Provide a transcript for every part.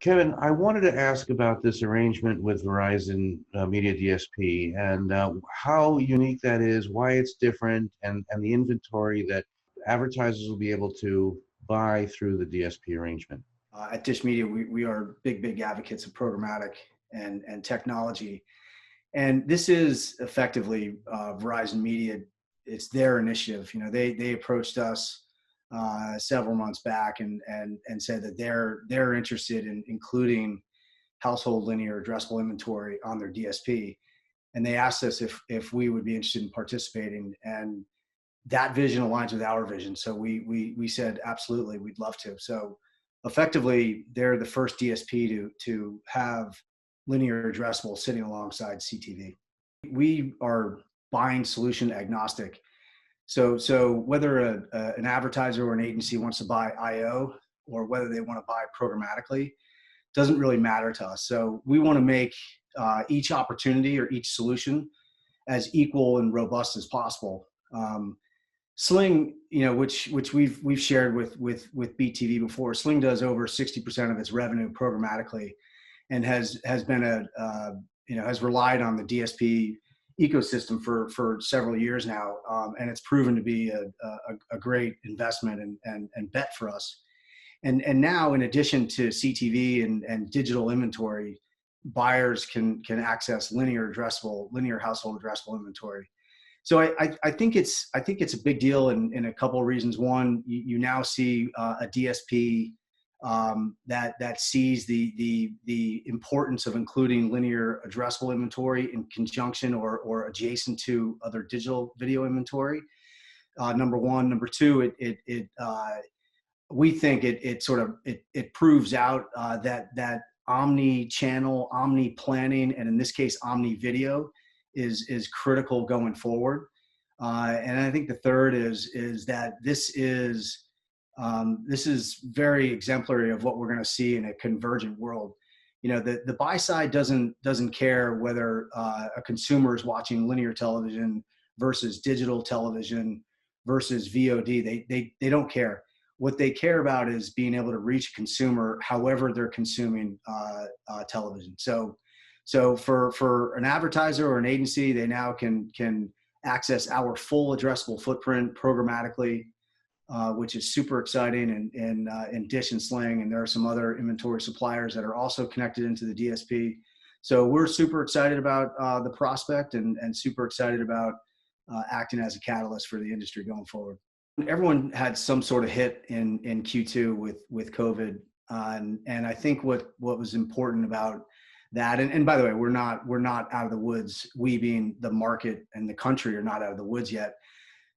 Kevin, I wanted to ask about this arrangement with Verizon Media DSP and how unique that is, why it's different, and the inventory that advertisers will be able to buy through the DSP arrangement. At Dish Media, we are big advocates of programmatic and technology. And this is effectively Verizon Media. It's their initiative. They approached us several months back and said that they're interested in including household linear addressable inventory on their DSP. And they asked us if we would be interested in participating. And that vision aligns with our vision. So we said, absolutely, we'd love to. So effectively, they're the first DSP to have linear addressable sitting alongside CTV. We are buying solution agnostic. So whether an advertiser or an agency wants to buy IO or whether they want to buy programmatically doesn't really matter to us. So we want to make each opportunity or each solution as equal and robust as possible. Sling, which we've shared with BTV before, Sling does over 60% of its revenue programmatically, and has been has relied on the DSP ecosystem for several years now, and it's proven to be a great investment and bet for us. And now, in addition to CTV and digital inventory, buyers can access linear household addressable inventory. So I think it's a big deal in a couple of reasons. One, you now see a DSP that sees the importance of including linear addressable inventory in conjunction or adjacent to other digital video inventory. Number one. Number two, we think it proves out that omni-channel, omni-planning, and in this case, omni-video is critical going forward. And I think the third is that this is very exemplary of what we're going to see in a convergent world. The buy side doesn't care whether a consumer is watching linear television versus digital television versus VOD. They don't care. What they care about is being able to reach a consumer however they're consuming television. So for an advertiser or an agency, they now can access our full addressable footprint programmatically, which is super exciting in Dish and Sling, and there are some other inventory suppliers that are also connected into the DSP. So we're super excited about the prospect and super excited about acting as a catalyst for the industry going forward. Everyone had some sort of hit in Q2 with COVID, and I think what was important about that, and by the way, we're not out of the woods. We, being the market and the country, are not out of the woods yet.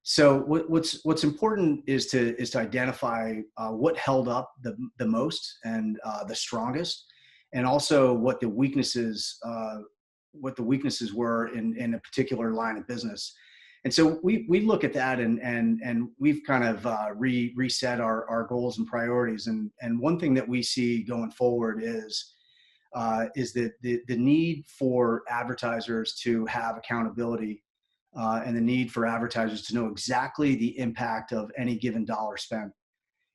So what's important is to identify what held up the most and the strongest, and also what the weaknesses were in a particular line of business. And so we look at that and we've kind of reset our goals and priorities. And one thing that we see going forward is that the need for advertisers to have accountability and the need for advertisers to know exactly the impact of any given dollar spent.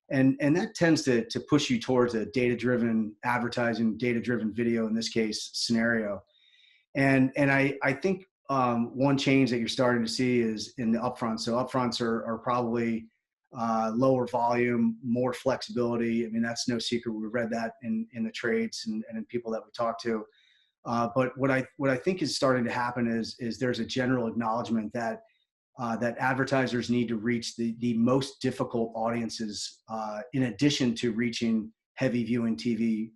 And that tends to push you towards a data-driven advertising, data-driven video, in this case, scenario. And I think one change that you're starting to see is in the upfront. So upfronts are probably lower volume, more flexibility. I mean, that's no secret. We've read that in the trades and in people that we talk to. But what I think is starting to happen is there's a general acknowledgement that advertisers need to reach the most difficult audiences in addition to reaching heavy viewing TV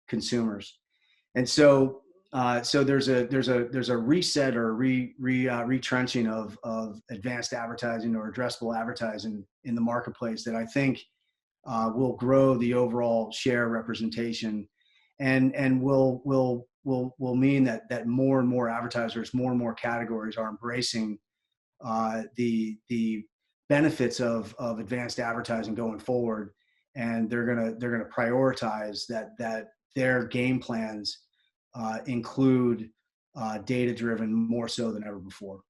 consumers. And so there's a reset or retrenching of advanced advertising or addressable advertising in the marketplace that I think will grow the overall share representation, and will mean that more and more advertisers, more and more categories are embracing the benefits of advanced advertising going forward, and they're gonna prioritize that their game plans include data-driven more so than ever before.